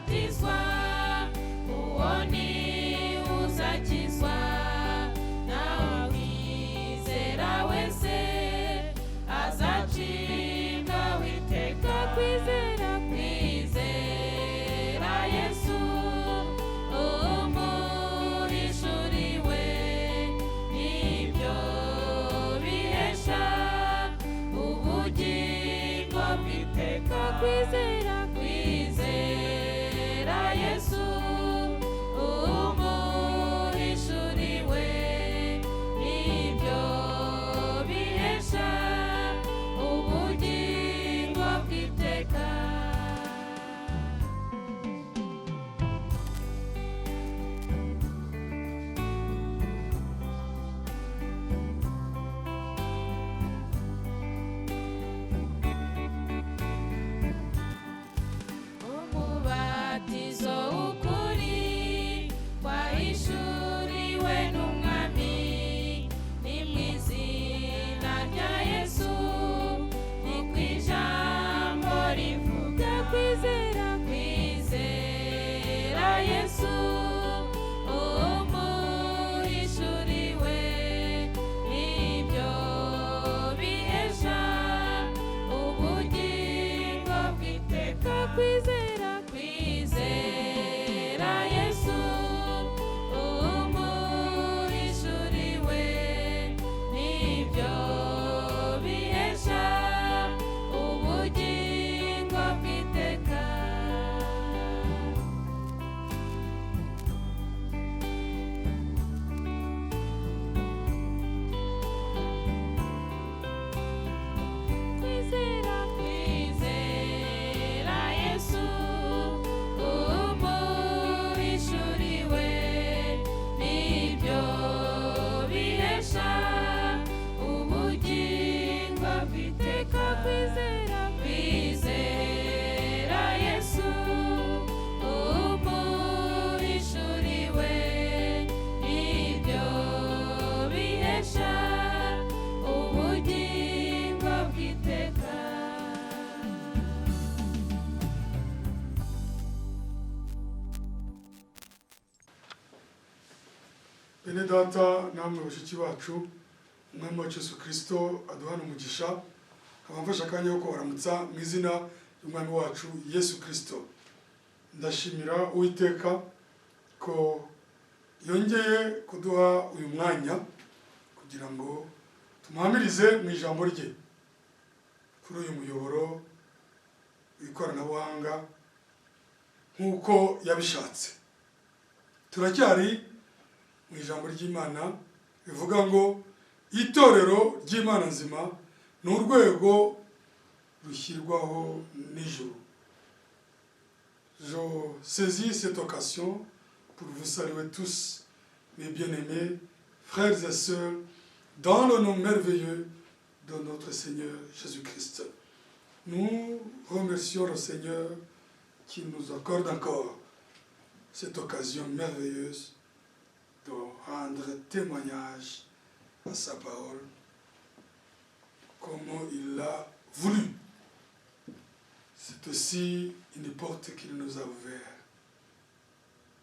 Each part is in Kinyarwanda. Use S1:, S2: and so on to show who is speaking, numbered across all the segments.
S1: uzabatizwa uwo ni uzakizwa nawe wizera wese azacibwa witeka kwizera Yesu umurishuriwe ibyo bihesha ubugingo bw'iteka kwizera Yesu umurishuriwe ibyo bihesha ubugingo bw'iteka. Umubatizo w'ukuri wahishuriwe n'umwami ni mu izina rya Yesu ni ku ijambo rivuga kwizera Yesu umurishuriwe ibyo bihesha ubugingo bw'iteka kwizera Yesu umurishuriwe ibyo bihesha ubugingo bw'iteka. Kwizera Yesu umurishuriwe ibyo bihesha ubugingo bw'iteka kwizera Yesu umurishuriwe ibyo bihesha ubugingo bw'iteka.
S2: Bene data namwe bashiki bacu umwami wacu Yesu Kristo aduhana umugisha abamfasha akanya ko baramutsa mu izina ry'umwami wacu Yesu Kristo. Ndashimira Uwiteka ko yongeye kuduha uyu mwanya kugira ngo tumuhamirize mu ijambo rye kuri uyu muyoboro w'ikoranabuhanga nk'uko yabishatse. Turacyari mu ijambo ry'Imana bivuga ngo itorero ry'Imana nzima ni urwego rushyirwaho n'ijuru. Je saisis cette occasion pour vous saluer tous, mes bien-aimés, frères et sœurs, dans le nom merveilleux de notre Seigneur Jésus-Christ. Nous remercions le Seigneur qui nous accorde encore cette occasion merveilleuse de rendre témoignage à sa parole, comme il l'a voulu. C'est aussi une porte qu'il nous a ouverte,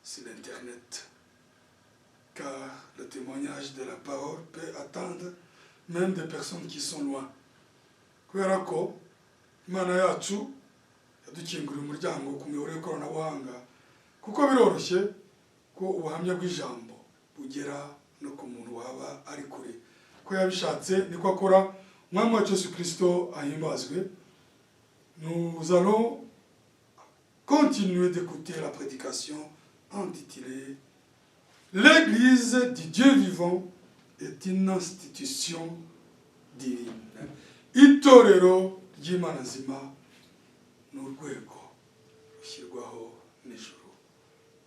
S2: c'est l'Internet. Car le témoignage de la parole peut atteindre même des personnes qui sont loin. Kubera ko Imana yacu yadukinguriye umuryango ku miyoboro y'ikoranabuhanga kuko biroroshye ko ubuhamya bw'ijambo bugera no ku muntu waba ari kure. Ko yabishatse niko akora. Umwami wacu Yesu Kristo ahimbazwe. Nous allons continuer d'écouter la prédication intitulée L'Église du Dieu vivant est une institution divine. Itorero ry'Imana nzima ni urwego rushyirwaho n'ijuru.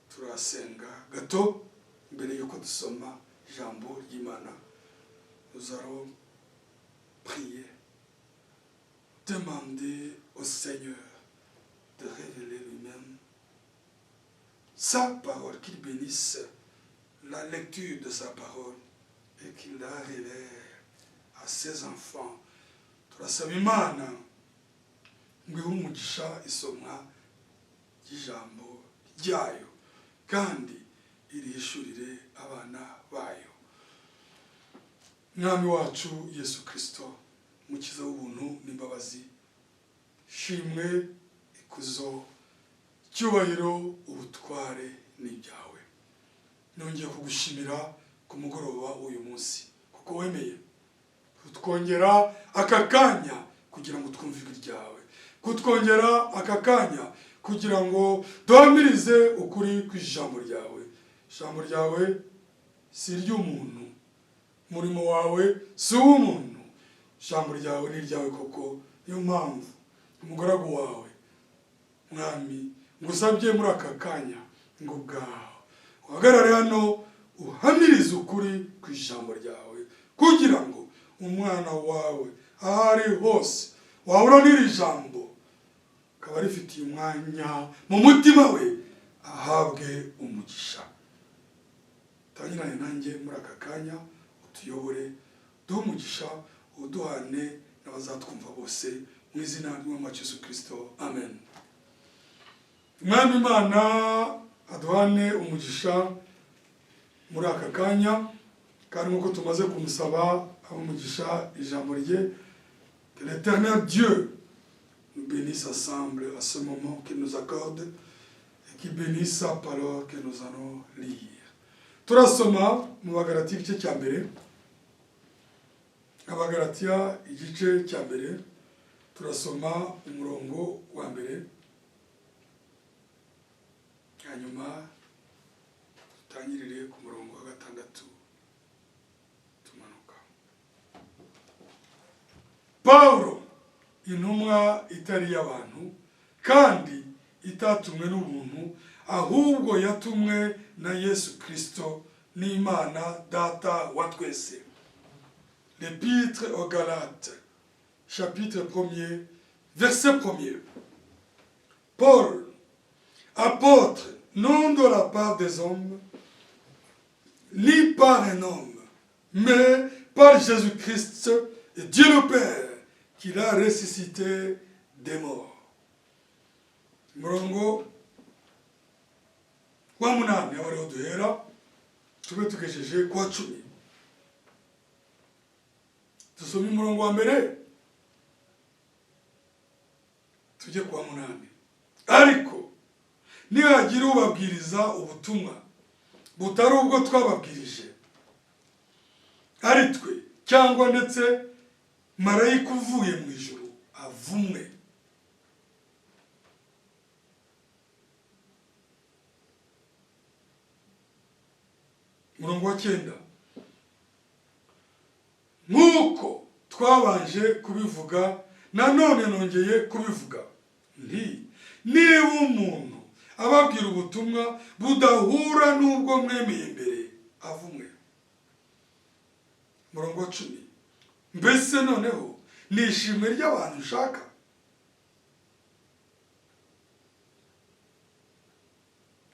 S2: Turasenga gato mbere yuko dusoma ijambo ry'Imana. Nous allons prier, demander au Seigneur de révéler lui-même sa parole, qu'il bénisse la lecture de sa parole et qu'il la révèle à ses enfants. Turasaba Imana ngo ihe umugisha isomwa ry'ijambo ryayo kandi irihishurire abana bayo. Mwami wacu Yesu Kristo, mukiza w'ubuntu n'imbabazi, shimwe, ikuzo, cyubahiro, ubutware n'ibyawe. Nongeye kugushimira ku mugoroba uyu munsi kuko wemeye kutwongera aka kanya kugira ngo twumve ijwi ryawe, kutwongera aka kanya kugira ngo duhamirize ukuri kw'ijambo ryawe. Ijambo ryawe si iry'umuntu, umurimo wawe si uw'umuntu, ijambo ryawe ni iryawe koko. Niyo mpamvu umugaragu wawe Mwami ngusabye muri aka kanya ngo ubwawe uhagarare hano uhamirize ukuri kw'ijambo ryawe, kugira ngo umwana wawe aho ari hose wahura n'iri jambo akaba rifitiye umwanya mu mutima we, ahabwe umugisha. Tangirane nanjye muri aka kanya, utuyobore, duhe umugisha, uduhane n'abazatwumva bose, mu izina ry'Umwami Yesu Kristo, amen. Mwami Imana aduhane umugisha muri aka kanya, kandi nk'uko tumaze kumusaba umugisha ijambo rye. Que l'Éternel Dieu nous bénisse ensemble à ce moment qu'il nous accorde et qu'il bénisse sa parole que nous allons lire. Turasoma mu Bagalatiya igice cya mbere. Abagalatiya igice cya mbere turasoma umurongo wa mbere, hanyuma tutangirire ku murongo wa 6 tumanuka. Paulo, intumwa itari y'abantu kandi itatumwe n'ubuntu, ahubwo yatumwe na Yesu Kristo n'Imana Data wa twese. L'Épître aux Galates, chapitre 1er, verset 1er. Paul, apôtre, non de la part des hommes, ni par un homme, mais par Jésus-Christ et Dieu le Père, qui l'a ressuscité des morts. Murongo wa munani abariho duhera tube tugejeje kwa 10. Tusome umurongo wa mbere tujye kwa 8. Ariko nihagira ubabwiriza ubutumwa butari ubwo twababwirije, ari twe cyangwa ndetse marayika uvuye mu ijuru, avumwe. Murongo wa 9. Nk'uko twabanje kubivuga, nanone nongeye kubivuga nti niba umuntu ababwira ubutumwa budahura n'ubwo mwemeye imbere, avumwe. Murongo wa 10. Mbese noneho ni ishimwe ry'abantu ushaka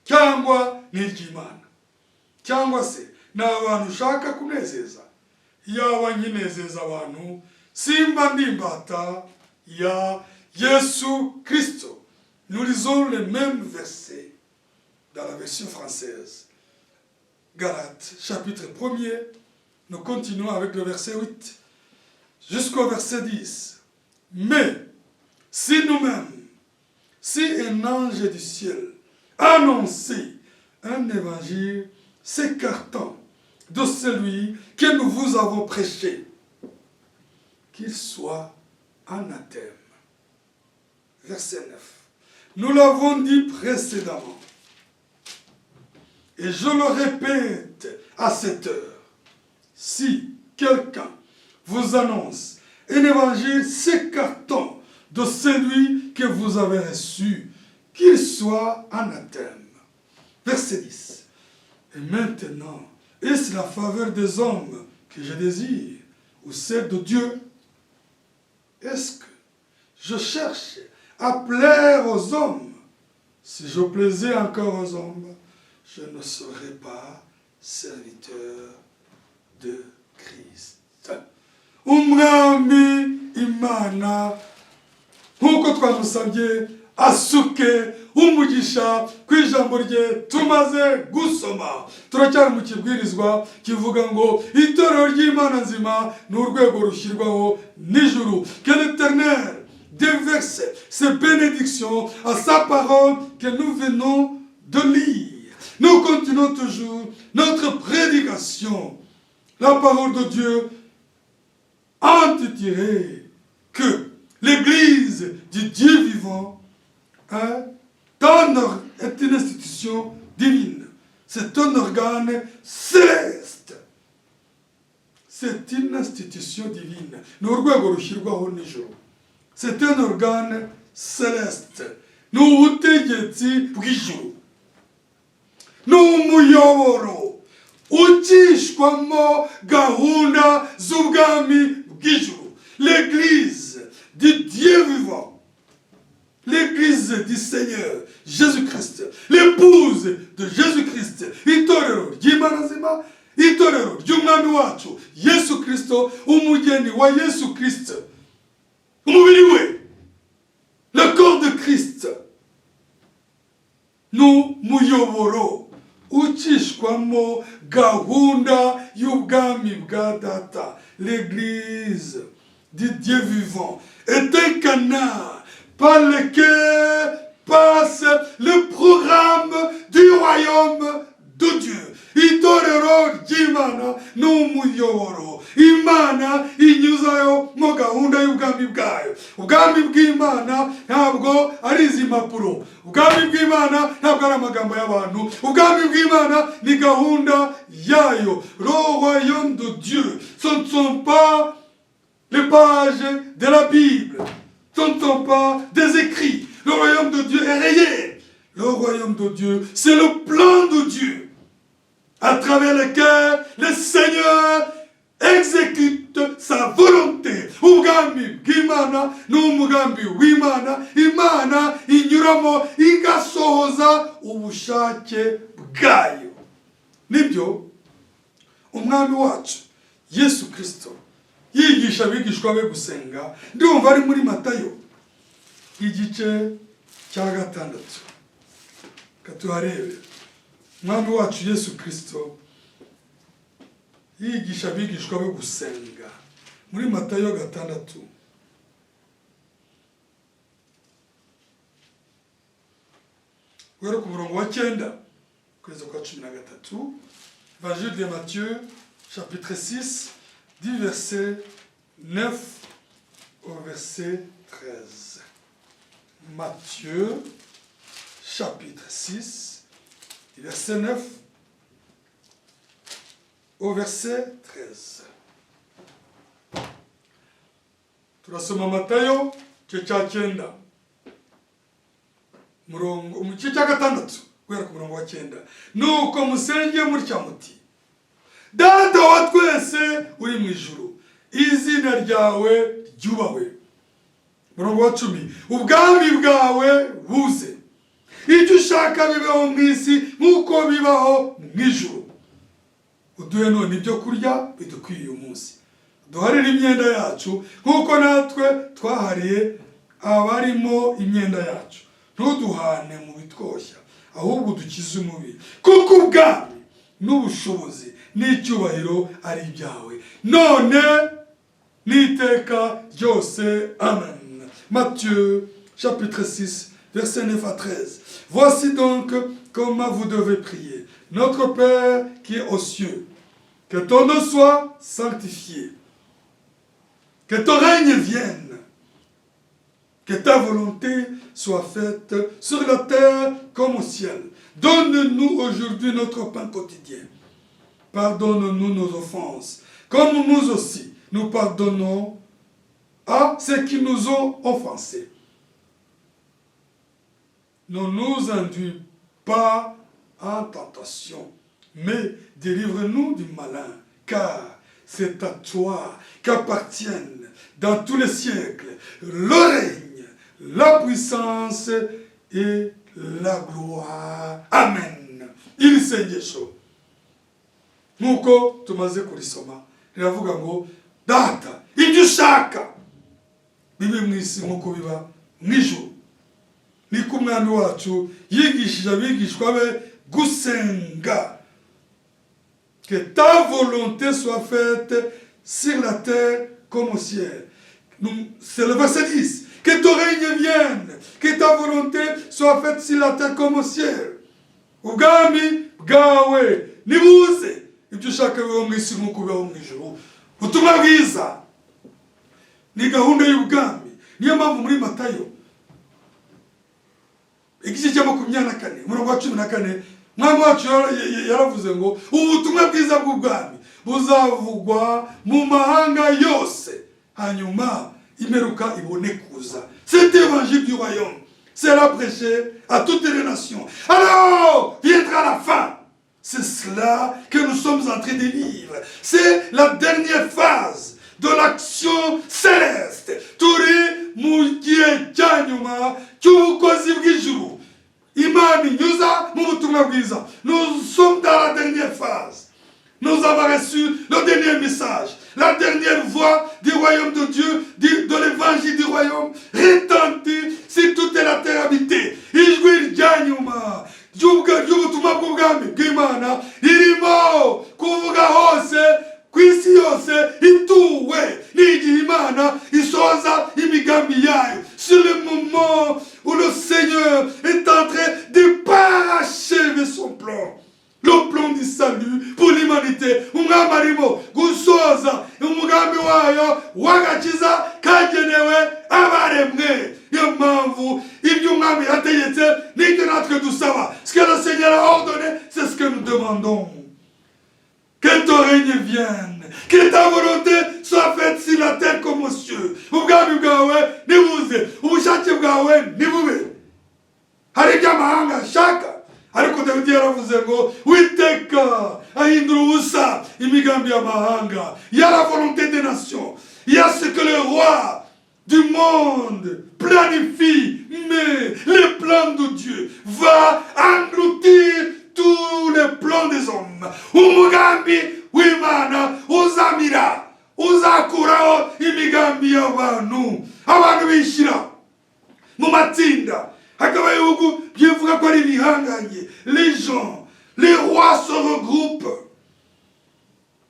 S2: cyangwa ni iry'Imana? Cyangwa se ni abantu ushaka kunezeza? Yaba nkinezeza abantu, simba ndimbata ya Yesu Kristo. Nous lisons les mêmes versets dans la version française. Galates, chapitre 1er, nous continuons avec le verset 8 jusqu'au verset 10. Mais si nous-mêmes, si un ange du ciel annonçait un évangile s'écartant de celui que nous vous avons prêché, qu'il soit anathème. Verset 9. Nous l'avons dit précédemment, et je le répète à cette heure, si quelqu'un vous annonce un évangile s'écartant de celui que vous avez reçu, qu'il soit anathème. Verset 10. Et maintenant, est-ce la faveur des hommes que je désire, ou celle de Dieu? Est-ce que je cherche à plaire aux hommes? Si je plaisais encore aux hommes, je ne serais pas serviteur de Christ. Umwami Imana, nk'uko twamusabye asuke umugisha ku ijambo rye tumaze gusoma. Turacyari mu kibwirizwa kivuga ngo itorero ry'Imana nzima ni urwego rushyirwaho n'ijuru. Que l'Éternel déverse ses bénédictions à sa parole que nous venons de lire. Nous continuons toujours notre prédication. La parole de Dieu intitulée que l'Église du Dieu vivant est une institution divine. C'est un organe céleste. C'est une institution divine. C'est un organe céleste. Nous utegetsi bw'ijuru. N'umuyoboro ucishwamo gahunda z'ubwami bw'ijuru. L'Église du Dieu vivant. L'Église du Seigneur Jésus-Christ, l'épouse de Jésus-Christ, itorero ry'Imana nzima, itorero ry'umwami wacu Yesu Kristo, umugeni wa Yesu Kristo, umubiri we, le corps de Christ, n'umuyoboro ucishwamo gahunda y'ubwami bwa data. L'Église du Dieu vivant est un canal par lequel passe le programme du royaume de Dieu. Itorero ry'Imana n'umuyoboro Imana inyuzayo mu gahunda y'ubwami bwayo. Ubwami bw'Imana ntabwo ari izi mpapuro. Ubwami bw'Imana ntabwo ari amagambo y'abantu. Ubwami bw'Imana ni gahunda yayo. Le royaume de Dieu, ce ne sont pas les pages de la Bible. Ce ne sont pas des écrits. Le royaume de Dieu est réel. Le royaume de Dieu, c'est le plan de Dieu à travers lequel le Seigneur exécute sa volonté. Ubwami bw'Imana n'umugambi w'Imana. Imana inyuramo igasohoza ubushake bwayo. Nibyo umwami wacu Yesu Kristo yigisha abigishwa be gusenga. Ndumva ari muri Matayo igice cya 6. Katuharebe umwami wacu Yesu Kristo yigisha abigishwa be gusenga muri Matayo 6. Guhera ku murongo wa 9 kugeza kwa 13. Évangile de Matthieu chapitre 6 du verset 9 au verset 13. Matthieu chapitre 6 du verset 9 au verset 13. Turasoma Matayo cya 9 murongo mu cya 6 guhera ku murongo wa 9. Nuko musenge mutya muti: Data wa twese uri mu ijuru, izina ryawe ryubahwe. Murongo wa 10. Ubwami bwawe buze, ibyo ushaka bibeho mu isi nk'uko bibaho mu ijuru. Uduhe none ibyo kurya bidukwiye uyu munsi. Duharire imyenda yacu nk'uko natwe twahariye abarimo imyenda yacu. Ntuduhane mu bitwoshya, ahubwo dukize umubiri. Kuko ubwami n'ubushobozi n'icyubahiro ari ibyawe, none n'iteka ryose. Amen. Matthieu chapitre 6 verset 9 à 13. Voici donc comment vous devez prier. Notre Père qui est aux cieux, que ton nom soit sanctifié, que ton règne vienne, que ta volonté soit faite sur la terre comme au ciel. Donne-nous aujourd'hui notre pain quotidien. Pardonne-nous nos offenses, comme nous aussi, nous pardonnons à ceux qui nous ont offensés. Ne nous induis pas en tentation, mais délivre-nous du malin, car c'est à toi qu'appartiennent dans tous les siècles le règne, la puissance et la gloire. Amen. Il sengesho. Nuko tumaze kurisoma riravuga ngo data ibyo ushaka bibe mu isi nkuko biba mu ijuru. Niko umwami wacu yigishije abigishwa be gusenga. Que ta volonté soit faite sur la terre comme au ciel. C'est le verset 10. Que ton règne vienne, que ta volonté soit faite sur la terre comme au ciel. Ubwami bwawe nibuze ibyo ushaka biba mu isi nk'uko bibaho mu ijuru. Ubutumwa bwiza ni gahunda y'ubwami. Niyo mpamvu muri Matayo igice cya 24 umurongo wa 14 mwami wacu yaravuze ngo ubutumwa bwiza bw'ubwami buzavugwa mu mahanga yose hanyuma imperuka ibone kuza. Cet évangile du royaume sera prêché à toutes les nations. Alors viendra la fin. C'est cela que nous sommes en train de vivre. C'est la dernière phase de l'action céleste. Turi mugiye cyanyuma cy'ubukozi bw'ijuru. Imani nyuza mu butumwa bwiza. Nous sommes dans la dernière phase. Nous avons reçu le dernier message, la dernière voix du royaume de Dieu, de l'évangile du royaume, retentit sur toute la terre habitée. Ijwi ryanyuma ry'ubutumwa bw'ubwami bw'Imana ririmo kuvuga hose ku isi yose ituwe n'igihe Imana isoza imigambi yayo. C'est le moment où le Seigneur est en train de parachever son plan. Le plan du salut pour l'humanité. Umwami arimo gusoza umugambi wayo w'agakiza kagenewe abaremwe. Niyo mpamvu ibyo umwami yategetse n'ibyo natwe dusaba. Ce que le Seigneur a ordonné, c'est ce que nous demandons. Que ton règne vienne, que ta volonté soit faite sur la terre comme aux cieux. Ubwami bwawe nibuze, ubushake bwawe nibube. Hari iby'amahanga shaka. Ariko Dawidi yaravuze ngo Uwiteka ahindura ubusa imigambi y'amahanga. Il y a la volonté des nations. Il y a ce que le roi du monde planifie. Mais le plan de Dieu va engloutir tous les plans des hommes. Umugambi w'Imana uzamira, uzakuraho imigambi y'abantu. Abantu bishira mu matsinda. Les gens, les rois se regroupent.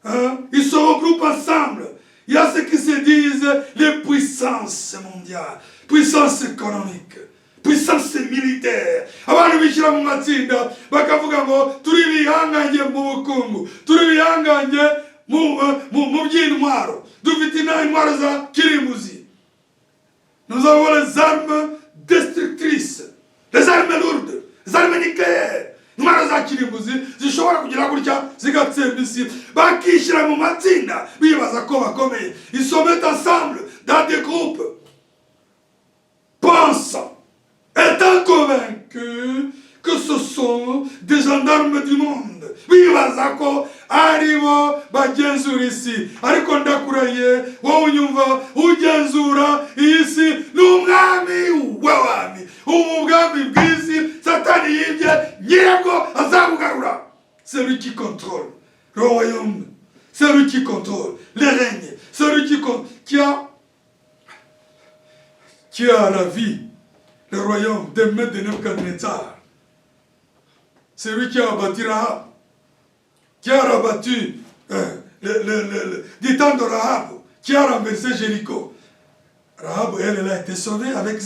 S2: Hein? Ils se regroupent ensemble. Il y a ce qui se disent les puissances mondiales, puissance économique, puissance militaire. Abantu bishira mu matsinda bakavuga ngo turi bihanganye mu bukungu, turi bihanganye mu by'intwaro, dufite intwaro za kirimbuzi. Nous avons les armes destructrices, les armes lourdes, les armes nucléaires. Intwaro za kirimbuzi zishobora kugira gutya zigatsemba isi. Bakishira mu matsinda bibaza ko bakomeye. Ils se mettent ensemble dans des groupes, pensant, étant convaincus que ce sont des gendarmes du monde. Bibaza ko aribo bagenzura isi. Ariko ndakuraye wowe unyumva ugenzura isi n'umwami w'abami. Umugami bw'isi Satani yibye nyirabwo azabugarura. C'est lui qui contrôle le royaume. C'est lui qui contrôle les règnes. C'est lui qui a ravi le royaume des maîtres de Nebuchadnezzar. C'est lui qui a abattu Rahab, qui a rabattu du temps de Rahab, qui a renversé Jéricho. Rahab, elle a été sauvée avec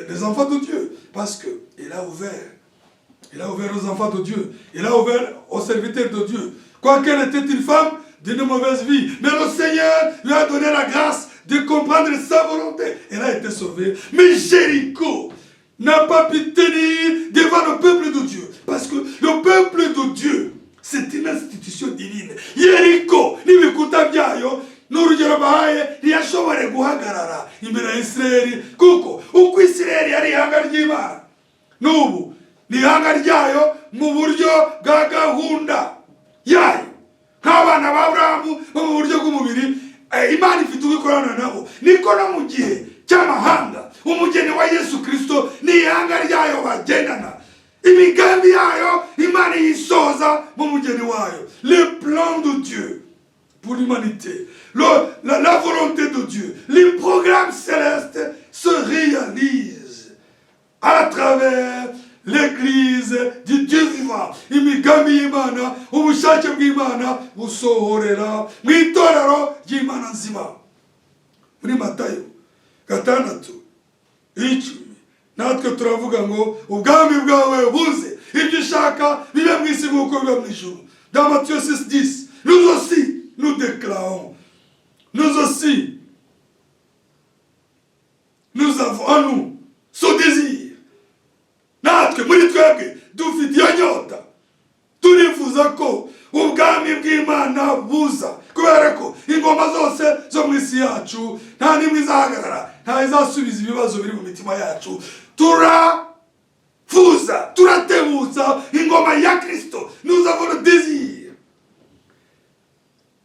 S2: les enfants de Dieu, parce qu'il a ouvert aux enfants de Dieu, il a ouvert aux serviteurs de Dieu. Quoiqu'elle était une femme d'une mauvaise vie, mais le Seigneur lui a donné la grâce de comprendre sa volonté. Elle a été sauvée. Mais Jéricho n'a pas pu tenir devant le peuple de Dieu. Parce que le peuple de Dieu, c'est une institution divine. Jéricho, n'ibikuta byayo, n'urugero bahaye, ntiyashobore guhagarara imbere ya Isirayeli. Kuko uko Isirayeli yari ihanga ry'Imana, n'ubu ni ihanga ryayo mu buryo bwa gahunda yayo. Nk'abana ba Aburahamu bo mu buryo bw'umubiri, Imana ifite ubikorana nabo. Niko no mu gihe cy'amahanga, umugeni wa Yesu Kristo ni ihanga ryayo bagendana. Imigambi yayo Imana yisoza mu mugeni wayo. Le plan de Dieu pour l'humanité, la volonté de Dieu, les programmes célestes se réalisent gusohorera mu itorero ry'Imana nzima. Muri Matayo 6:10 natwe turavuga ngo ubwami bwawe buze, ibyo ushaka bibe mu isi nk'uko biba mu ijuru. Dans Matthieu 6:10, nous aussi nous déclarons, nous aussi nous avons en nous ce désir. Natwe muri twebwe dufite iyo nyota, turifuza ko ubwami bw'Imana buza, kubera ko ingoma zose zo mu isi yacu nta nimwe izahagarara, nta izasubiza ibibazo biri mu mitima yacu. Turafuza, turatebutsa ingoma ya Kristo. Nous avons le désir.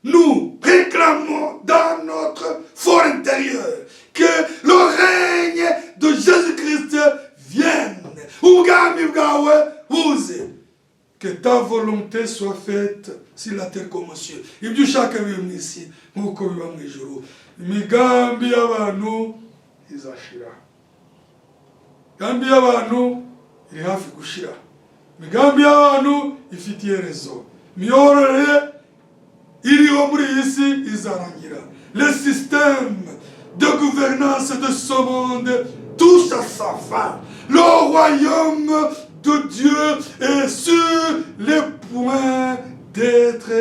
S2: Nous réclamons dans notre fort intérieur que le règne de Jésus-Christ vienne. Ubwami bwawe buze. Que ta volonté soit faite sur la terre comme au ciel. Ibyo ushaka bibe mu isi nk'uko biba mu ijuru. Imigambi y'abantu izashira. Imigambi y'abantu iri hafi gushira. Imigambi y'abantu ifite iherezo. Imiyoborere iriho muri iyi si izarangira. Le système de gouvernance de ce monde touche à sa fin. Le royaume de Dieu est sur le point d'être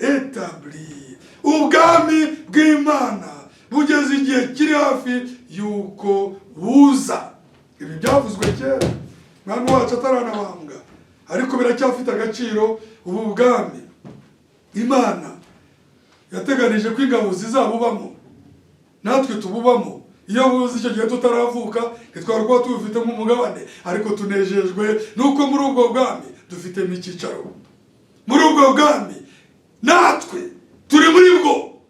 S2: établi. Ubwami bw'Imana bugeze igihe kiri hafi yuko buza. Ibi byavuzwe kera mwami wacu ataranabambwa, ariko biracyafite agaciro. Ubu bwami Imana yateganije ko ingabo zizabubamo, natwe tububamo. Iyo buzi icyo gihe tutaravuka ntitwarwa tubifite nk'umugabane, ariko tunejejwe nuko muri ubwo bwami dufitemo icyicaro. Muri ubwo bwami natwe turi muri bwo.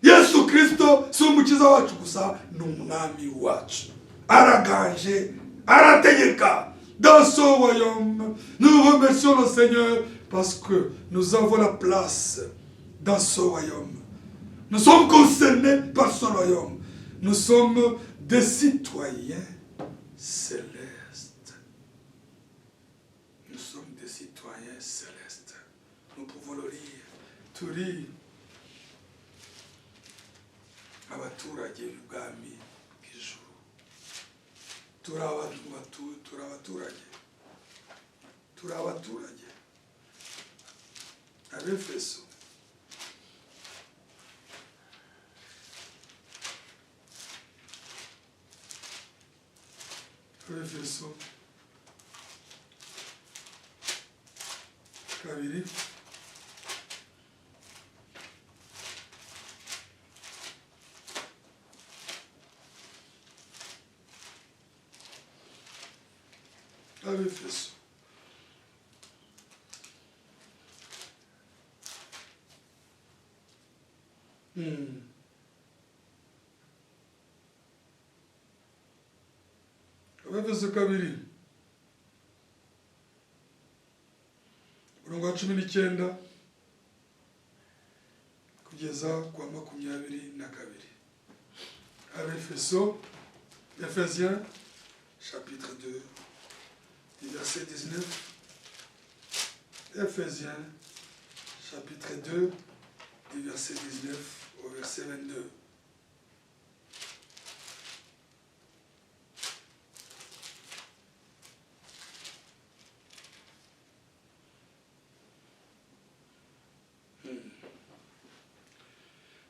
S2: Yesu Kristo si umukiza wacu gusa, ni umwami wacu. Araganje, arategeka. Dans ce royaume, nous remercions le Seigneur parce que nous avons la place dans ce royaume. Nous sommes concernés par ce royaume. Nous sommes des citoyens célestes. Nous sommes des citoyens célestes. Nous pouvons le lire. Turi abaturage b'ubwami bw'ijuru. Turi abaturage. Abefeso Efeso 2 Efeso Efeso 2 umurongo wa 19 kugeza kwa 22. Efeso, Ephésiens chapitre 2 du verset 19. Ephésiens chapitre 2 du verset 19 au verset 22.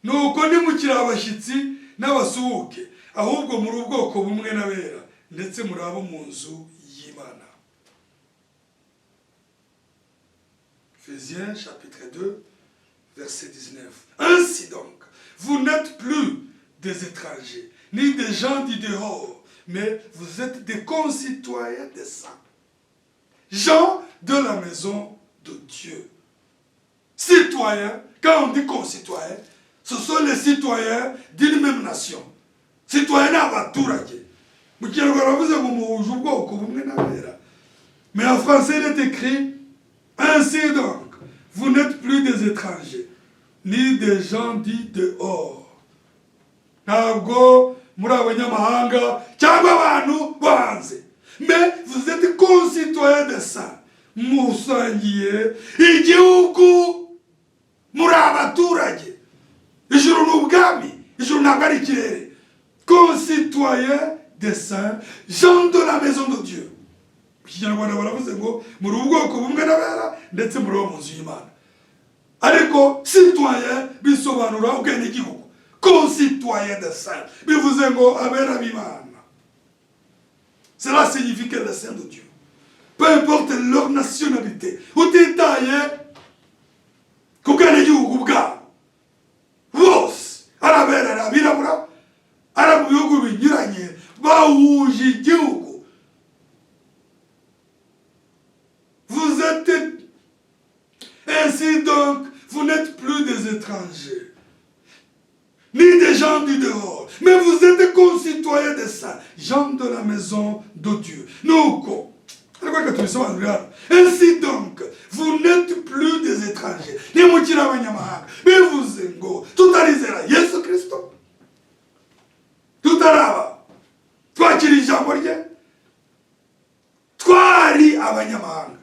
S2: Nuko nimukira abashyitsi n'abasuhuke, ahubwo muri ubwoko bumwe n'abera, ndetse muri abo mu nzu y'Imana. Ephésiens chapitre 2 verset 19. Ainsi donc, vous n'êtes plus des étrangers, ni des gens du dehors, mais vous êtes des concitoyens des saints, gens de la maison de Dieu. Citoyens, quand on dit concitoyens, ce sont les citoyens d'une même nation. Citoyens n'abaturage. Mais en français, il est écrit, ainsi donc, vous n'êtes plus des étrangers, ni des gens dits dehors. Ntabwo muri abanyamahanga cyangwa abantu banze. Mais vous êtes concitoyens des saints. Musangiye igihugu muri abaturage. Ijuru ni ubwami, ijuru ntabwo ari ikirere. Concitoyens des saints, gens de la maison de Dieu. Ikinyarwanda baravuze ngo muri ubwoko bumwe n'abera ndetse muri wo mu nzu y'Imana. Ariko citoyen bisobanura ubwenegihugu. Concitoyens des saints bivuze ngo abera b'Imana. Cela signifie que les saints de Dieu, peu importe leur nationalité, utitaye ku bwenegihugu bwabo, bose arabera arabirabura, ari mu bihugu binyuranye, bahuje igihugu. Vous êtes ainsi donc, vous n'êtes plus des étrangers, ni des gens du dehors, mais vous êtes concitoyens des saints, gens de la maison de Dieu. Ainsi donc, vous n'êtes plus des étrangers, ni mukira abanyamahanga, bivuze ngo tutarizera Yesu Kristo, tutaraba twakira ijambo rye, twari abanyamahanga.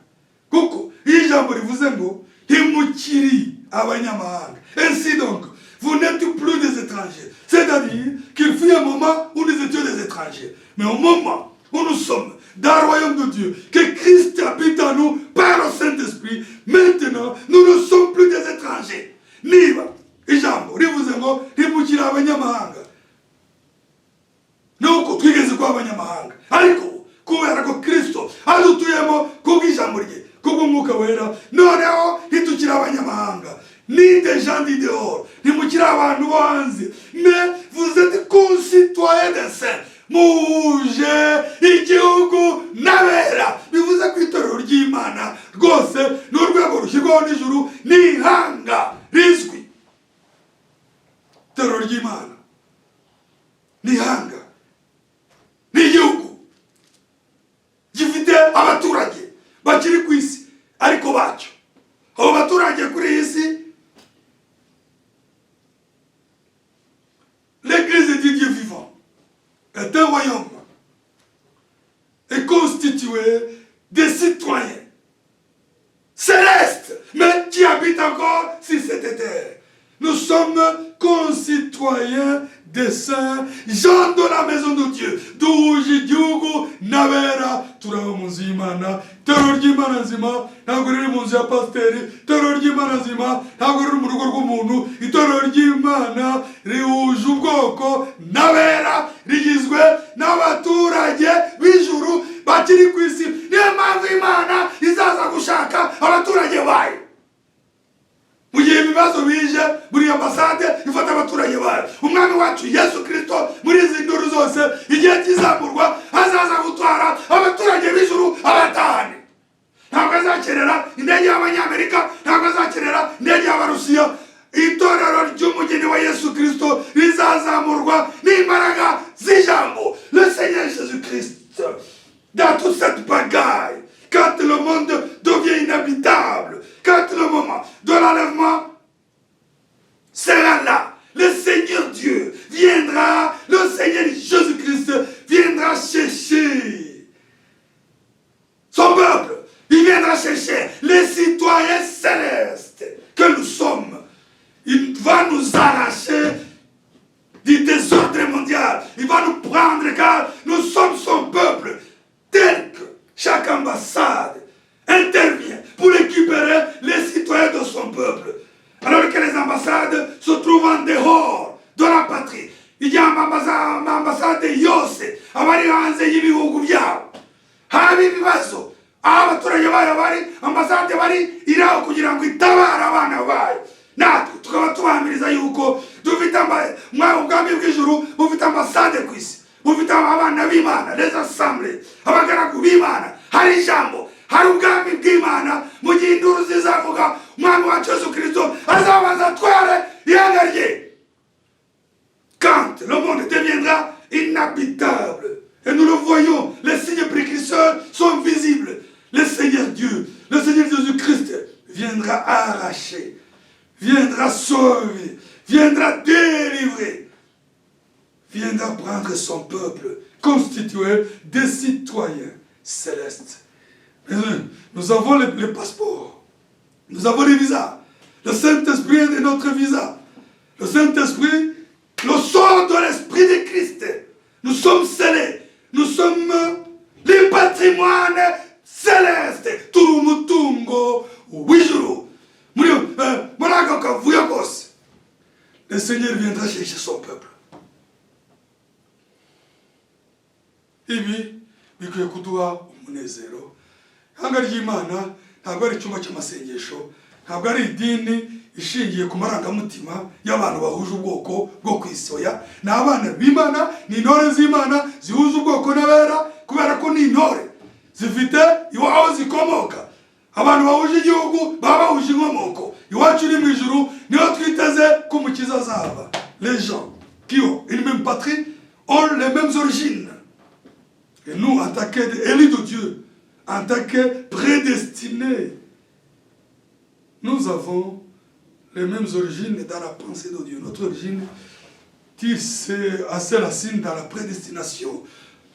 S2: Kuko ijambo rivuze ngo ntimukiri abanyamahanga. Ainsi donc, vous n'êtes plus des étrangers. C'est-à-dire qu'il fut un moment où nous étions des étrangers. Mais au moment où nous sommes dans le royaume de Dieu, que Christ habite en nous par le Saint-Esprit, maintenant, nous ne sommes plus des étrangers. Niba ijambo rivuze ngo ntimukiri abanyamahanga. Nuko twigeze kuba abanyamahanga. Ariko kubera ko Kristo adutuyemo kubw'ijambo rye, kubw'umwuka wera, noneho ntitukiri abanyamahanga, ni des gens du dehors, ntimukiri abantu bo hanze, mais vous êtes concitoyens des saints, muje igihugu n'abera. Bivuze ko itorero ry'Imana rwose n'urwego rushyirwaho n'ijuru n'ihanga rizwi. Itorero ry'Imana n'ihanga n'igihugu gifite abaturage bakiri ku isi ariko bacyo. Abo baturage kuri iyi si, l'Église du Dieu vivant est un royaume, est constitué des citoyens célestes, mais qui habitent encore sur cette terre. Nous sommes concitoyens des saints, gens de la maison de Dieu. Duhuje igihugu n'abera, turaba mu nzu y'Imana. Itorero ry'Imana nzima ntabwo riri mu nzu ya pasiteri. Itorero ry'Imana nzima ntabwo riri mu rugo rw'umuntu. Itorero ry'Imana rihuje ubwoko n'abera, rigizwe n'abaturage b'ijuru bakiri ku isi. Niyo mpamvu Imana izaza gushaka abaturage bayo. Mu gihe ibibazo bije, buri ambasade ifata abaturage bayo. Umwami wacu Yesu Kristo muri izi nduru zose, igihe kizamurwa azaza gutwara abaturage b'ijuru abatahane. Ntabwo azakenera indege y'Abanyamerika, ntabwo azakenera indege y'Abarusiya. Itorero ry'umugeni wa Yesu Kristo rizazamurwa n'imbaraga z'ijambo. Le Seigneur Jésus-Christ, dans toute cette bagaille, quand le monde devient inhabitable, quand le moment de l'enlèvement sera là, le Seigneur Dieu viendra, le Seigneur Jésus-Christ viendra chercher son peuple. Il viendra chercher les citoyens célestes que nous sommes. Il va nous arracher du désordre mondial. Il va nous prendre car nous sommes son peuple. Tel que chaque ambassade intervient pour récupérer les citoyens de son peuple. Alors que les ambassades se trouvent en dehors de la patrie. Il y a une ambassade yose abari hanze y'ibihugu byabo. Hari ibibazo abaturage bayo bari ambassade bari iraho kugira ngo itabara abana bayo. Natwe tukaba tubahamiriza yuko dufite ubwami bw'ijuru bufite ambassade ku isi, bufite abana b'Imana, les assemblées, abagaragu b'Imana. Hari ijambo, hari ubwami bw'Imana. Mu gihe induru zizavuga, umwami wacu Yesu Kristo azabanza atware ihanga rye. Quand le monde deviendra inhabitable, et nous le voyons, les signes précurseurs sont visibles. Le Seigneur Dieu, le Seigneur Jésus-Christ viendra arracher, viendra sauver, viendra délivrer, viendra prendre son peuple constitué des citoyens célestes. Nous avons les passeports, nous avons les visas, Le Saint-Esprit est notre visa. Le Saint-Esprit, le sang de l'Esprit de Christ. Nous sommes scellés. Nous sommes les patrimoines célestes. Turumutungo wijuru. Le Seigneur viendra chercher son peuple. Ibi bikwiye kuduha umunezero. Ihanga ry'Imana ntabwo ari icyumba cy'amasengesho, ntabwo ari idini ishingiye ku marangamutima y'abantu bahuje ubwoko bwo kwisoya. Ni abana b'Imana, ni intore z'Imana zihuje ubwoko n'abera, kubera ko ni intore zifite iwaho zikomoka. Abantu bahuje igihugu baba bahuje inkomoko. Iwacu uri mu ijuru niho twiteze ko umukiza azaba. Les gens qui ont une même patrie ont les mêmes origines. Et nous, en tant qu'élus de Dieu, en tant que prédestinés, nous avons les mêmes origines dans la pensée de Dieu. Notre origine tire ses racines dans la prédestination.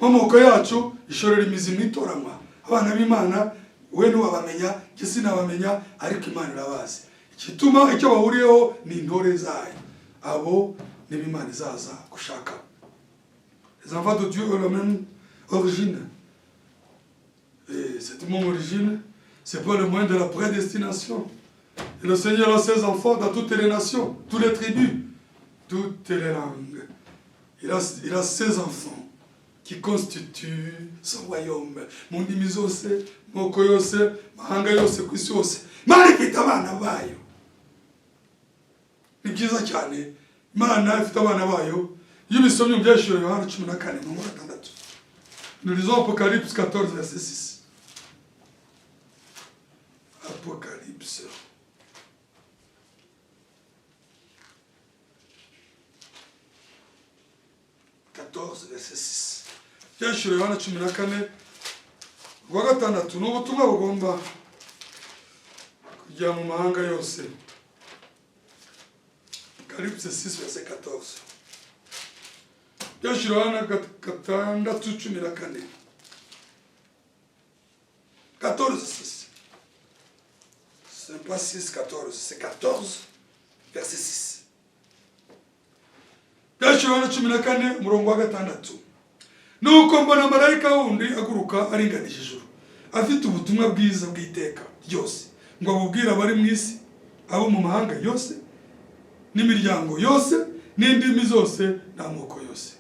S2: Momoko yacu ishorera imizi mwitoranywa. Abana b'Imana we ntiwabamenya, jye sinabamenya, ariko Imana irabazi. Igituma icyo bahuriyeho ni intore zayo. Abo ni b'Imana izaza gushaka. Les enfants de Dieu ont la même origine. Et cette même origine, c'est pas le moyen de la prédestination. Et le Seigneur a ses enfants dans toutes les nations, toutes les tribus, toutes les langues. Il a ses enfants qui constituent son royaume. Mu ndimi zose, moko yose, mahanga yose, ku isi yose. Imana ifite abana bayo. Ni byiza cyane. Imana ifite abana bayo. Iyo bisomye mu byashiro Yohana 14:6. Nous lisons Apocalypse 14, verset 6. Apocalypse. Verset 6. Byashiro Yohana 14:6 ni ubutumwa bugomba kujya mu mahanga yose. Apocalypse 6, verset 14. Byashiro Yohana 14:14. 14:6. C'est pas 6:14, c'est 14, verset 6. Byashiro Yohana 14:6. Nuko mbona marayika wundi aguruka aringanije ijuru, afite ubutumwa bwiza bw'iteka ryose, ngo abubwire abari mu isi, abo mu mahanga yose, n'imiryango yose, n'indimi zose, n'amoko yose.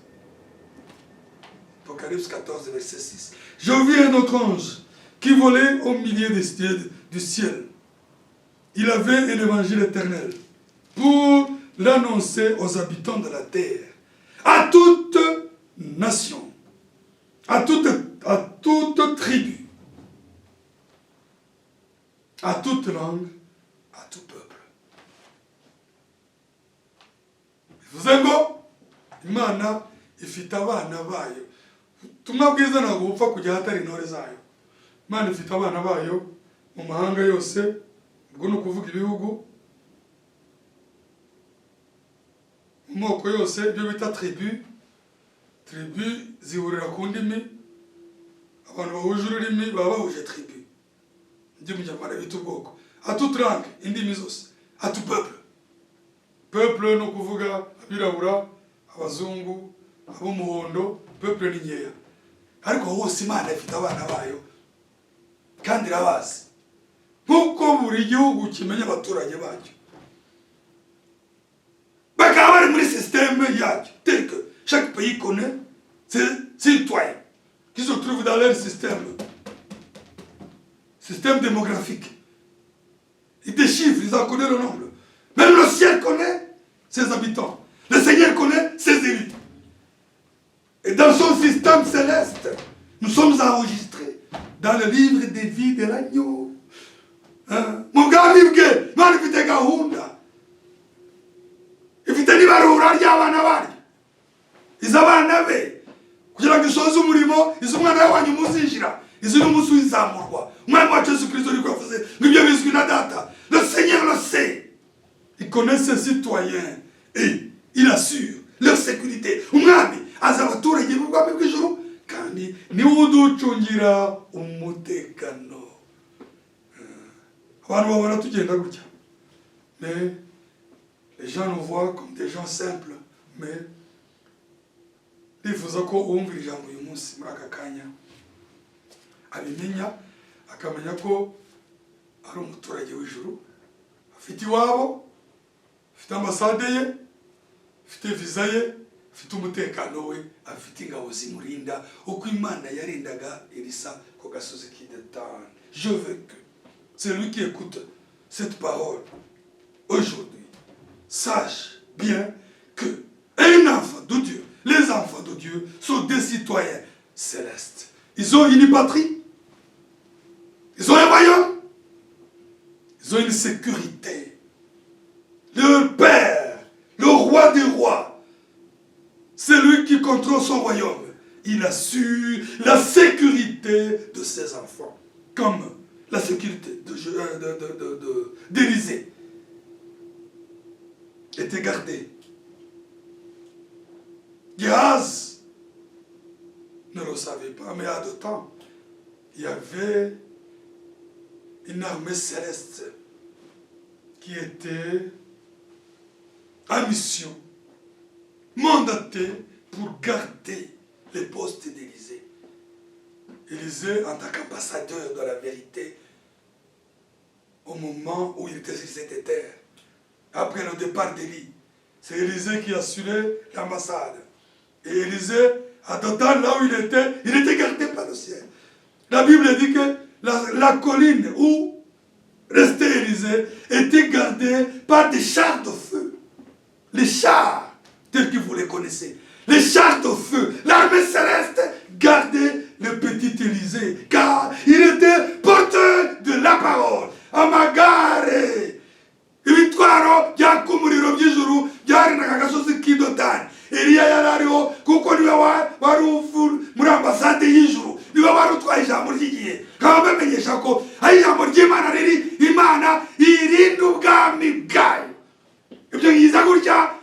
S2: Apocalypse 14, verset 6. Je vis un autre ange qui volait au milieu du ciel. Il avait un évangile éternel pour l'annoncer aux habitants de la terre, à toute nation, à toute tribu, à toute langue, à tout peuple. Bivuze ngo Imana ifite abana bayo. Ubutumwa bwiza ntabwo bupfa kujya hatari intore zayo. Imana ifite abana bayo mu mahanga yose, ubwo ni ukuvuga ibihugu, mu moko yose, ibyo bita tribu. Tribu zihurira ku ndimi, abantu bahuje ururimi baba bahuje tribu. Ibyo mu Kinyarwanda bita ubwoko. À toute langue, indimi zose. À tout peuple. Peuple no kuvuga abirabura, abazungu, ab'umuhondo, peuple ni nkeya. Ariko hose Imana ifite abana bayo kandi irabazi. Nk'uko buri gihugu kimenya abaturage bacyo. Bakaba bari muri système yacyo. Tel que chaque pays connaît ses citoyens qui se trouvent dans leur système. Système démographique. Il des chiffres, ils en connaissent le nombre. Même le ciel connaît ses habitants. Le Seigneur connaît ses élus. Et dans son système céleste, nous sommes enregistrés dans le livre des vies de l'agneau. Mugambi bwe Imana ifite gahunda. Ifite n'ibarura ry'abana baryo. Iz'abana be kugira ngo isoze umurimo, iz'umwana wanyu muzinjira, iz'umunsi w'izamurwa. Umwami wacu Yesu Kristo ariko yavuze ngo ibyo bizwi na data. Le Seigneur le sait. Il connaît ses citoyens et il assure leur sécurité. Umwami azi abaturage b'ubwami bw'ijuru kandi niwe uducungira umutekano. Abantu babona tugenda gutya, Mais les gens nous voient comme des gens simples. Mais bifuza ko uwumvira ijambo uyu munsi muri aka kanya abimenya akamenya ko ari umuturage w'ijuru, afite iwabo, afite ambasade ye, afite viza ye, afite umutekano we, afite ingabo zimurinda uko Imana yarindaga Elisa ku gasozi k'i Dotani. Je veux que celui qui écoute cette parole aujourd'hui sache bien que un enfant de Dieu, les enfants de Dieu sont des citoyens célestes. Ils ont une patrie, ils ont un royaume, ils ont une sécurité. Leur Père, le roi des rois, c'est lui qui contrôle son royaume. Il assure la sécurité de ses enfants, comme la sécurité d'Élisée était gardée. Géhaz ne le savait pas, mais à deux temps, il y avait une armée céleste qui était en mission, mandatée pour garder les postes d'Élisée. Élisée, en tant qu'ambassadeur de la vérité, au moment où il était sur cette terre, après le départ d'Élie, c'est Élisée qui assurait l'ambassade. Et Élisée, à Dothan, là où il était gardé par le ciel. La Bible dit que la colline où restait Élisée était gardée par des chars de feu. Les chars, tels que vous les connaissez. Les chars de feu. L'armée céleste gardait le petit Élisée, car il était porteur de la parole. Amagare. Ibitwaro byakumuriro by'ijuru byari nakagasozi k'i Dotani. Eliya yarariho kuko niwe wari muri ambasade y'ijuru, niwe wari utwaye ijambo ry'igihe. Kaba bamenyesha ko ari ijambo ry'Imana riri, Imana irinda ubwami bwayo. Ibyo ngiza gutya,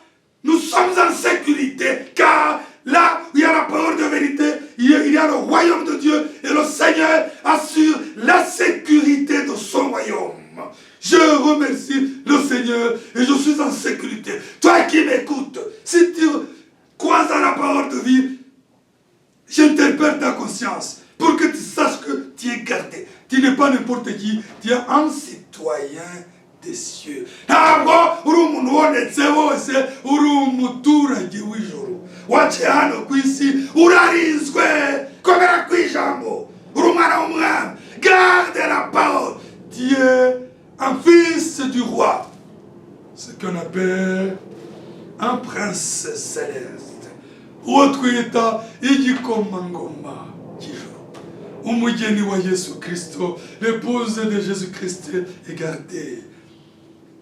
S2: nous sommes en sécurité, car là où il y a la parole de vérité, il y a le royaume de Dieu, et le Seigneur assure la sécurité de son royaume. Je remercie le Seigneur et je suis en sécurité. Toi qui m'écoutes, si tu crois à la parole de vie, j'interpelle ta conscience pour que tu saches que tu es gardé. Tu n'es pas n'importe qui, tu es un citoyen des cieux. Ntabwo uri umuntu wonetse wose, uri umuturage w'ijuru. Waje hano ku isi urarinzwe, komera ku ijambo, uri umwana w'umwami. Garde la parole. Tu es un fils du roi, ce qu'on appelle un prince céleste. Uwatwita igikomangoma cy'ijuru. Umugeni wa Yesu Kristo, l'épouse de Jésus-Christ est gardée.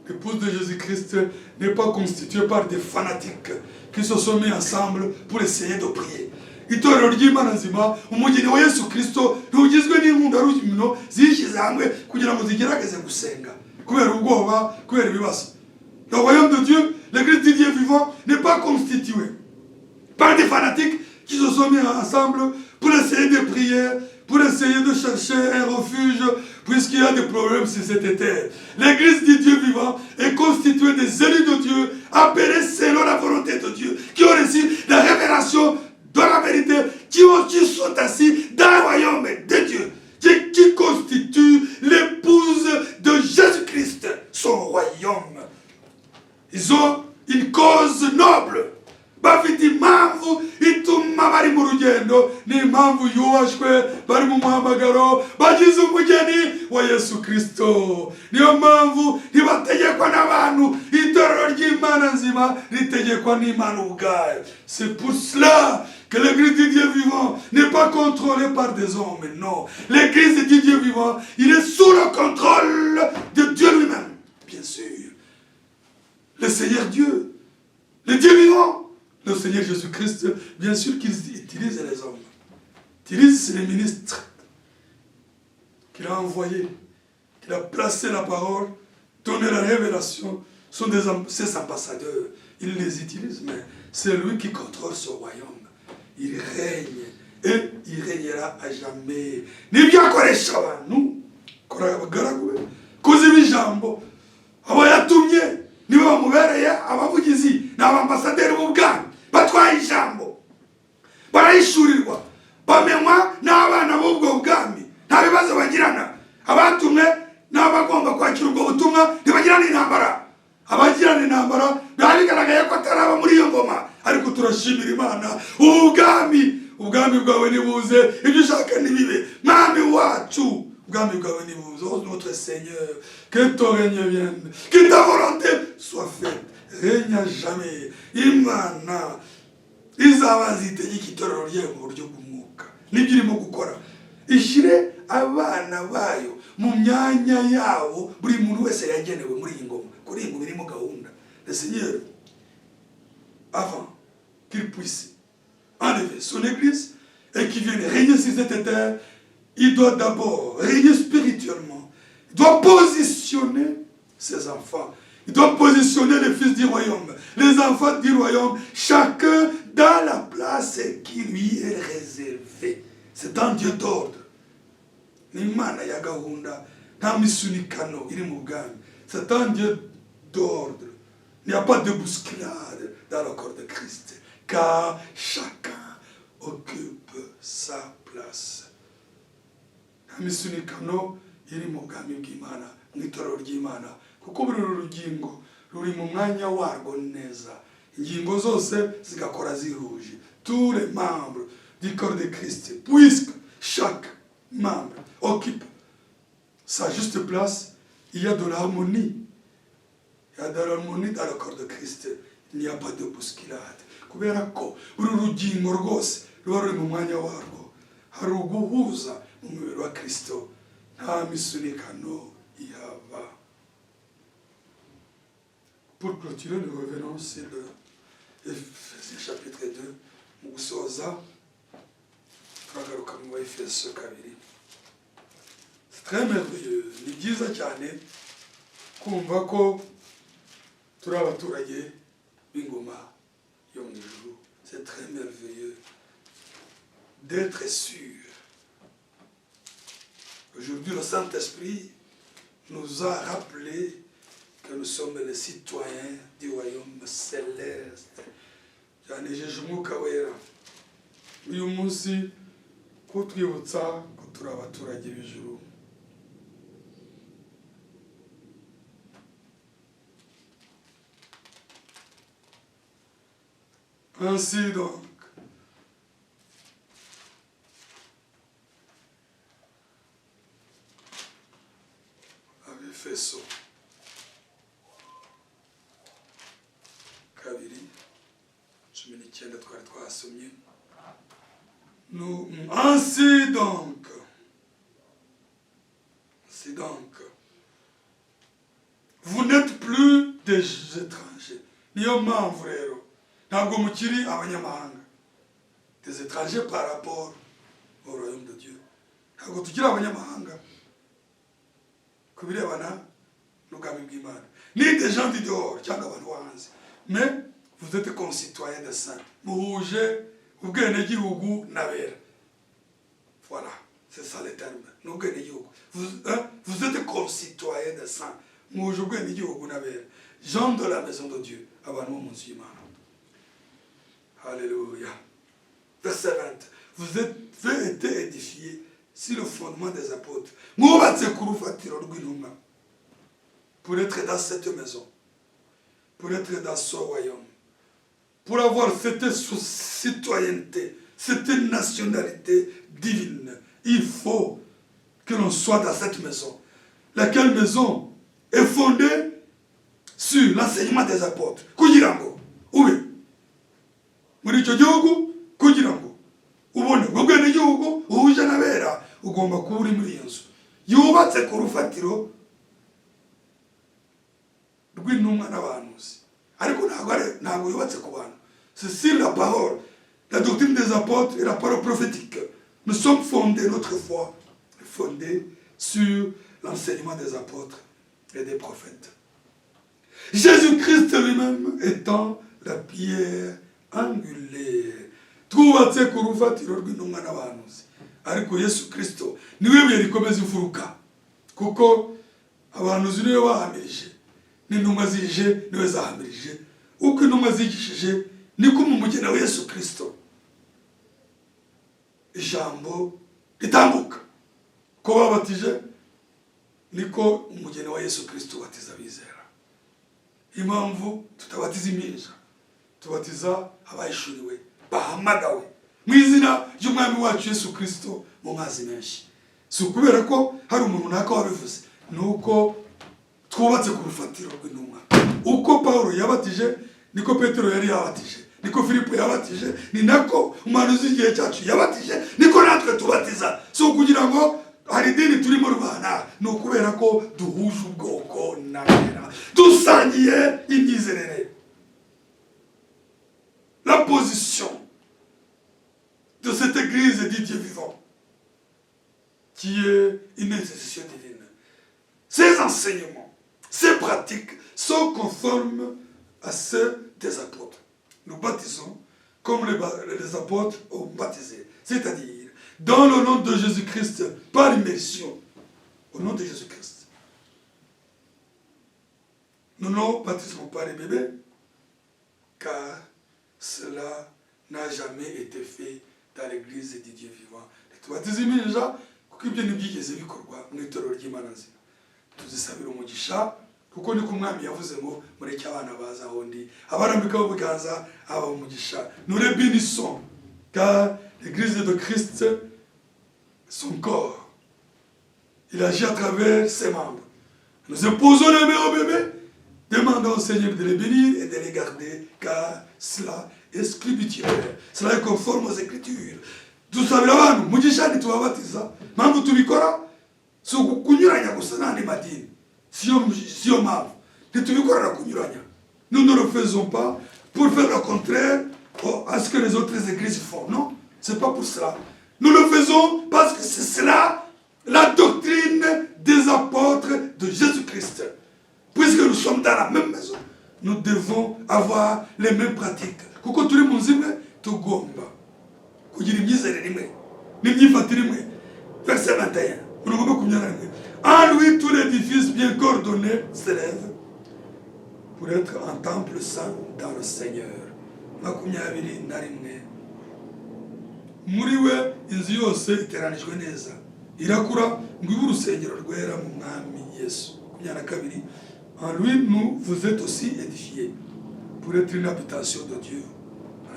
S2: L'épouse de Jésus-Christ n'est pas constituée par des fanatiques qui se sont mis ensemble pour essayer de prier. Itorero ry'Imana nzima, umugeni wa Yesu Kristo ntugizwe n'inkundarugino zishyize hamwe kugira ngo zigerageze gusenga kubera ubwoba, kubera ibibazo. Le royaume de Dieu, l'église du Dieu vivant, n'est pas constituée par des fanatiques qui se sont mis ensemble pour essayer de prier, pour essayer de chercher un refuge, puisqu'il y a des problèmes sur cette terre. L'église du Dieu vivant est constituée des élus de Dieu, appelés selon la volonté de Dieu, qui ont reçu la révélation de la vérité, qui sont assis dans le royaume de Dieu, qui constitue l'épouse de Jésus-Christ, son royaume. Ils ont une cause noble. Bafite impamvu ituma bari mu rugendo, ni impamvu yubashwe, bari mu muhamagaro, bagize umugeni wa Yesu Kristo. Niyo mpamvu ntibategekwa n'abantu, itorero ry'Imana nzima ritegekwa n'Imana ubwayo. C'est pour cela que l'église du Dieu vivant n'est pas contrôlée par des hommes, non. L'église du Dieu vivant, il est sous le contrôle de Dieu lui-même, bien sûr. Le Seigneur Dieu, le Dieu vivant, le Seigneur Jésus-Christ, bien sûr qu'il utilise les hommes. Il utilise les ministres qu'il a envoyés, qu'il a placé la parole, donné la révélation, sont ses ambassadeurs. Il les utilise, mais c'est lui qui contrôle son royaume. Il règne et il régnera à jamais. Nibyo akoresha abantu, koraga bagaraguwe, kuziba ijambo, abo yatumye nibo bamubereye abavugizi n'abambasaderi b'ubwami, batwaye ijambo, barahishurirwa, bamenywa n'abana b'ubwo bwami, nta bibazo bagirana. Abatumwe n'abagomba kwakira ubwo butumwa ntibagirana intambara. Abagirana intambara biba bigaragaye ko ataraba muri iyo ngoma, ariko turashimira Imana. Ubwami bwawe nibuze, ibyo ushaka nibibe. Mwami wacu, ubwami bwawe nibuze. Oh notre Seigneur, que ton règne vienne, que ta volonté soit faite. Règne à jamais. Imana izaba zitegeka itorero ryayo mu buryo bw'umwuka. Nibyo irimo gukora. Ishyire abana bayo mu myanya yabo, buri muntu wese yagenewe muri iyi ngoma. Kuri iyi ngoma irimo gahunda. Le Seigneur, avant qu'il puisse enlever son église et qu'il vienne régner sur cette terre, il doit d'abord régner spirituellement. Il doit positionner ses enfants. Il doit positionner les fils du royaume, les enfants du royaume, chacun dans la place qui lui est réservée. C'est un Dieu d'ordre. N'Imana ya gahunda, nta misunikano iri mu bwami. C'est un Dieu d'ordre. Il n'y a pas de bousculade dans le corps de Christ, car chacun occupe sa place. Nta misunikano iri mu bwami bw'Imana, mu itorero ry'Imana, kuko buri rugingo ruri mu mwanya warwo neza. Ingingo zose zigakora zihuje. Tous les membres du corps de Christ, puisque chaque membre occupe sa juste place, il y a de l'harmonie. Il y a de l'harmonie dans le corps de Christ. Il n'y a pas de bousculade. Kubera ko buri rugingo rwose ruba ruri mu mwanya warwo, hari uguhuza mu mubiri wa Kristo, nta misunikano yaba. Pour clôturer, nous revenons sur le chapitre 2. Mu gusoza turagaruka mu Efeso 2. C'est très merveilleux. Ni byiza cyane kumva ko turi abaturage b'ingoma yo mu ijuru. C'est très merveilleux d'être sûr. Aujourd'hui, le Saint-Esprit nous a rappelé que nous sommes les citoyens du royaume céleste. Yanejeje umwuka wera uyu munsi kutwibutsa ko turi abaturage b'ijuru. Ainsi donc, avait fait ça. Ainsi donc, vous n'êtes plus des étrangers. Niyo mpamvu rero ntabwo mukiri abanyamahanga. Des étrangers par rapport au royaume de Dieu. Ntabwo tukiri abanyamahanga ku birebana n'ubwami bw'Imana. Ni des gens du dehors cyangwa abantu hanze. Mais vous êtes concitoyens des saints. Muhuje ubwenegihugu n'abera. Voilà, c'est ça le terme. Vous êtes concitoyens des saints. Muhuje ubwenegihugu n'abera. Gens de la maison de Dieu. Abantu bo munsi y'Imana. Alléluia. Verset 20. Vous avez été édifiés sur le fondement des apôtres. Mwubatse ku rufatiro rw'intumwa. Pour être dans cette maison. Pour être dans ce royaume. Pour avoir cette citoyenneté, cette nationalité divine, il faut que l'on soit dans cette maison. Laquelle maison est fondée sur l'enseignement des apôtres. Kugirango, oui. Muri icyo gihugu, kugirango, ubone ubwene gihugu, uhuje n'abera, ugomba kuba uri muri iyo nzu. Yubatse ku rufatiro rw'intumwa n'abahanuzi. Ariko ntabwo yubatse ku bantu. C'est sur la parole, la doctrine des apôtres et la parole prophétique. Nous sommes fondés, notre foi est fondée sur l'enseignement des apôtres et des prophètes. Jésus-Christ lui-même étant la pierre angulaire. Twubatse ku rufatiro rw'intumwa n'abahanuzi. Ariko Yesu Kristo niwe buye rikomeza imfuruka. Kuko abahanuzi niwe bahamirije. n'intumwa zije niwe zahamirije uko intumwa zigishije niko mu mugeni wa Yesu Kristo ijambo ritambuka ko babatije niko umugeni wa Yesu Kristo batiza bizera. Impamvu tutabatiza impinja tubatiza abayishuriwe bahamagawe mu izina ry'umwami wacu Yesu Kristo mu mazi menshi. Si ukubera ko hari umuntu naka wabivuze, nuko twubatse ku rufatiro rw'intumwa. Uko Paulo yabatije niko Petero yari yabatije, niko Filipo yabatije, ni nako umuhanuzi w'igihe cyacu yabatije, niko natwe tubatiza. Si ukugira ngo hari idini turimo rubana, ni ukubera ko duhuje ubwoko n'abera, dusangiye imyizerere. La position de cette église dit Dieu vivant, qui est une institution divine. Ces enseignements, ces pratiques sont conformes à ceux des apôtres. Nous baptisons comme les apôtres ont baptisé, c'est-à-dire dans le nom de Jésus-Christ, par immersion, au nom de Jésus-Christ. Nous ne baptisons pas les bébés, car cela n'a jamais été fait dans l'église du Dieu vivant. Tubatiza impinja kuko ibyo ntibyigeze bikorwa mu itorero ry'Imana nzima. Tuzisabira umugisha kuko niko umwami yavuze ngo mureke abana baza aho ndi, abarambikaho ubuganza aba umugisha. Nous les bénissons car l'église de Christ, son corps, il agit à travers ses membres. Nous imposons les mains aux bébés, demandons au Seigneur de les bénir et de les garder, car cela est scripturaire, cela est conforme aux Écritures. Dusabira abantu mugisha ntitubabatiza, mpamvu tubikora si ukunyuranya gusa n'andi madini, siyo mpamvu ntitubikorera kunyuranya. Nous ne le faisons pas pour faire le contraire à ce que les autres églises font, non, c'est pas pour cela. Nous le faisons parce que c'est cela la doctrine des apôtres de Jésus-Christ. Puisque nous sommes dans la même maison, nous devons avoir les mêmes pratiques. Kuko turi mu nzimwe tugomba kugira imyizerere imwe n'imyifatire imwe. Verset 21. En lui tout l'édifice bien coordonné s'élève pour être un temple saint dans le Seigneur. 21. Muri we inzu yose iteranijwe neza irakura ngo ibe urusengero rwera mu mwami Yesu. 22. En lui, vous êtes aussi édifiés pour être une habitation de Dieu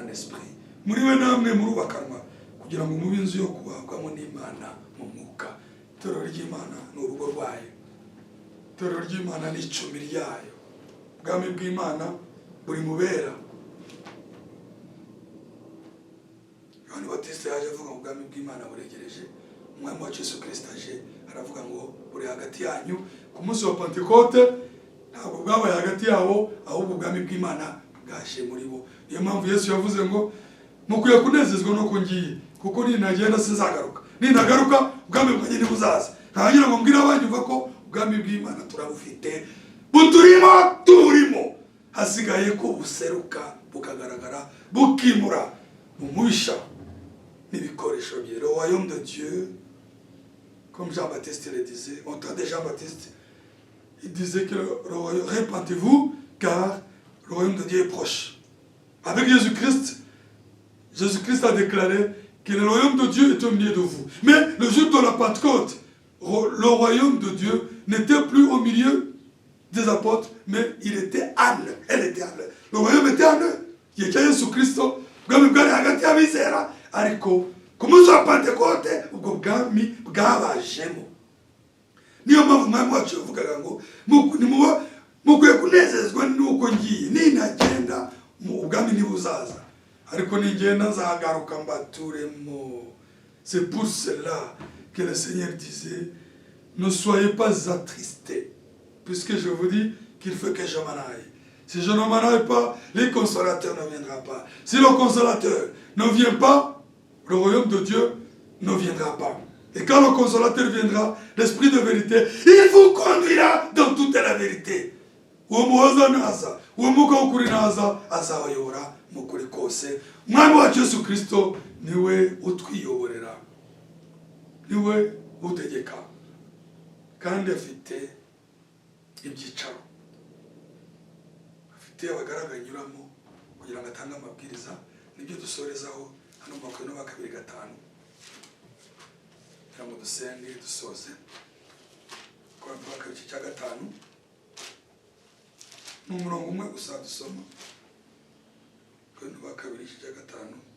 S2: en esprit. Muri we namwe murubakanwa kugira ngo mube inzu yo kubagwamo n'Imana mu mwuka. Itorero ry'Imana ni urugo rwayo. Itorero ry'Imana ni icumi ryayo. Ubwami bw'Imana buri mubera. Yohana Batista yaje avuga ngo ubwami bw'Imana buregereje. Umwami wacu Yesu Kristo aje aravuga ngo buri hagati yanyu. Ku munsi wa Pentekote ntabwo bwabaye hagati yabo, ahubwo ubwami bw'Imana bwaje muri bo. Niyo mpamvu Yesu yavuze ngo mukwiye kunezezwa no kungiye, kuko ninagenda sinzagaruka, ninagaruka ubwami bwanjye ntibuzaza. Ntagira ngo mbwira abanyumva ko ubwami bw'Imana turabufite, buturimo turimo, hasigaye ko buseruka bukagaragara bukimura umubisha n'ibikoresho bye. Le royaume de Dieu, comme Jean-Baptiste le disait, on entendait Jean-Baptiste, il disait que le royaume, répentez-vous car le royaume de Dieu est proche. Avec Jésus-Christ, Jésus-Christ a déclaré que le royaume de Dieu est au milieu de vous. Mais le jour de la Pentecôte, le royaume de Dieu n'était plus au milieu des apôtres, mais il était en eux. Elle était en eux. Le royaume était en eux. Il y a Jésus-Christ, bwami bwari hagati y'abizera, ariko ku munsi wa Pentekote ubwo bwami bwabajemo. Niyo mpamvu umwami wacu yavugaga ngo mukwiye kunezezwa nuko ngiye, ninagenda ubwami ntibuzaza, ariko ningenda nzagaruka mbaturemo. C'est pour cela que le Seigneur disait, ne soyez pas attristés, puisque je vous dis qu'il faut que je m'en aille. Si je ne m'en aille pas, le consolateur ne viendra pas. Si le consolateur ne vient pas, le royaume de Dieu ne viendra pas. Et quand le consolateur viendra, l'esprit de vérité, il vous conduira dans toute la vérité. Uwo naza, uwo mwuka w'ukuri naza, azabayobora mu kuri kose. Umwami wacu Yesu Kristo niwe utwiyoborera, niwe utegeka, kandi afite ibyicaro afite abagaraga anyuramo kugira ngo atange amabwiriza nibyo dusorezaho hano mu Bakorinto ba kabiri 5 kugira ngo dusenge dusoze Bakorinto ba kabiri 5 n'umurongo umwe gusa dusoma Bakorinto ba kabiri 5